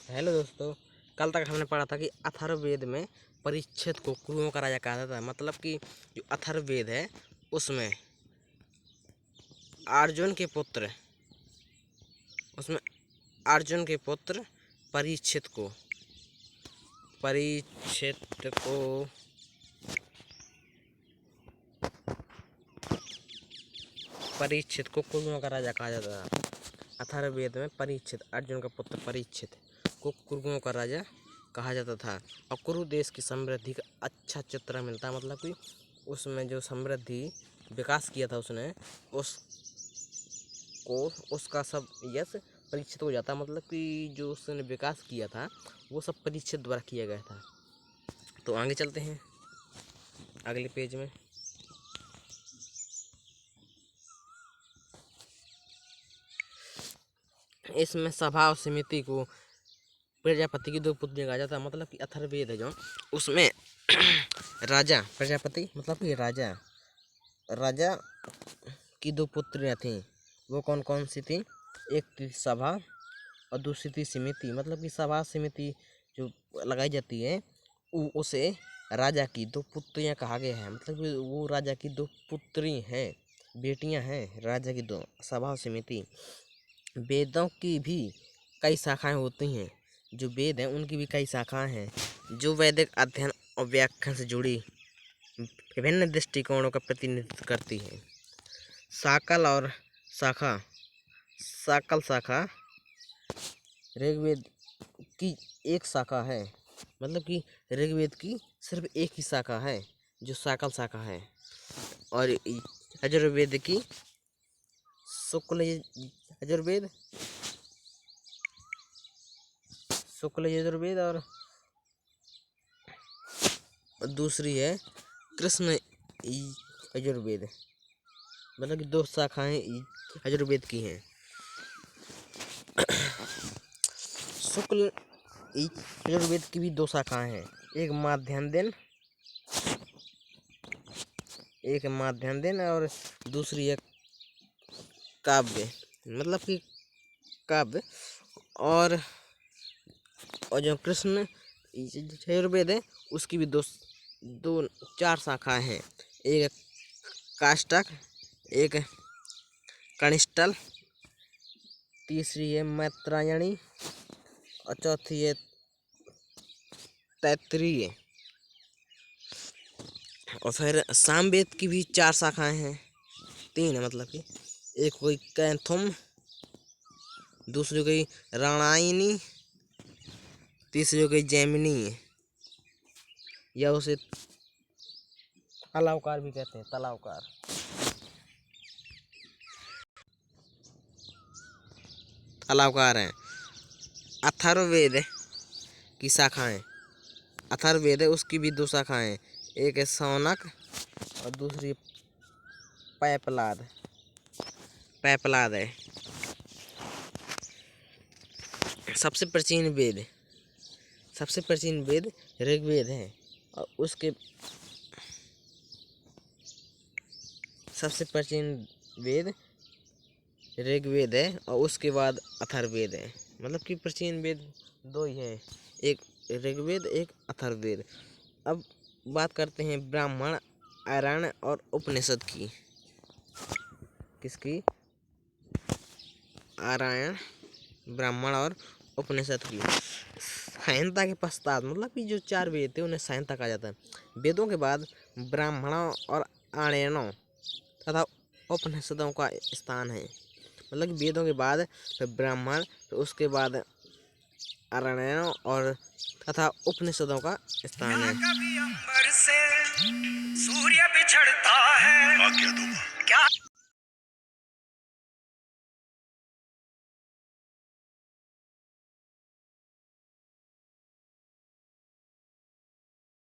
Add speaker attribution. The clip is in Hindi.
Speaker 1: हेलो दोस्तों। कल तक हमने पढ़ा था कि अथर्ववेद में परिच्छेद को कुरुओं का राजा कहा जाता है। मतलब कि जो अथर्ववेद है उसमें अर्जुन के पुत्र उसमें अर्जुन के पुत्र परीक्षित को परीक्षित को परीक्षित को कुरुओं का राजा कहा जाता था। अथर्ववेद में परीक्षित, अर्जुन का पुत्र परीक्षित को कुरुओं का राजा कहा जाता था। और कुरु देश की समृद्धि का अच्छा चित्र मिलता है। मतलब कि उसमें जो समृद्धि विकास किया था उसने, उसका सब यश परीक्षित हो जाता। मतलब कि जो उसने विकास किया था वो सब परीक्षित द्वारा किया गया था। तो आगे चलते हैं अगले पेज में। इसमें सभा और समिति को प्रजापति की दो पुत्रियां कहा जाता है। मतलब कि अथर्ववेद है जो उसमें राजा प्रजापति मतलब कि राजा की दो पुत्रियां थीं। वो कौन कौन सी थी? एक थी सभा और दूसरी थी समिति। मतलब कि सभा समिति जो लगाई जाती है उसे राजा की दो पुत्रियां कहा गया है। मतलब कि वो राजा की दो पुत्री हैं, बेटियां हैं राजा की दो, सभा और समिति। वेदों की भी कई शाखाएं होती हैं। जो वेद हैं उनकी भी कई शाखाएं हैं जो वैदिक अध्ययन और व्याख्यान से जुड़ी विभिन्न दृष्टिकोणों का प्रतिनिधित्व करती है। शाकल और शाखा शाकल शाखा ऋग्वेद की एक शाखा है। मतलब कि ऋग्वेद की सिर्फ एक ही शाखा है जो शाकल शाखा है। और यजुर्वेद की यजुर्वेद शुक्ल यजुर्वेद और दूसरी है कृष्ण यजुर्वेद। मतलब कि दो शाखाएं यजुर्वेद की हैं। शुक्ल यजुर्वेद की भी दो शाखाएं हैं, एक माध्याह्न दिन और दूसरी है काव्य। मतलब कि काव्य। और जो कृष्ण यजुर्वेद है उसकी भी चार शाखाएं हैं। एक काष्टक, एक कनिष्ठल, तीसरी है मैत्रायणी और चौथी है तैत्तिरीय। और फिर सामवेद की भी चार शाखाएं हैं, तीन है। मतलब कि एक कोई कैंथुम, दूसरी कोई राणायनी, तीसरी कोई जैमिनी है, या उसे तलावकार भी कहते हैं, तलावकार हैं। अथर्ववेद की शाखाएं, अथर्ववेद है उसकी भी दो शाखाएं, एक है शौनक और दूसरी पैपलाद है। सबसे प्राचीन वेद ऋग्वेद है और उसके सबसे प्राचीन वेद ऋग्वेद है और उसके बाद अथर्ववेद है। मतलब कि प्राचीन वेद दो ही है, एक ऋग्वेद एक अथर्ववेद। अब बात करते हैं ब्राह्मण, आरण्य और उपनिषद की। किसकी? आरण्य, ब्राह्मण और उपनिषद की। संहिता के पश्चात, मतलब कि जो चार वेद थे उन्हें संहिता कहा जाता है। वेदों के बाद ब्राह्मणों और आर्यों तथा उपनिषदों का स्थान है। मतलब कि वेदों के बाद फिर ब्राह्मण, फिर उसके बाद आर्यों और तथा उपनिषदों का स्थान है।
Speaker 2: कभी अंबर से सूर्य बिछड़ता है क्या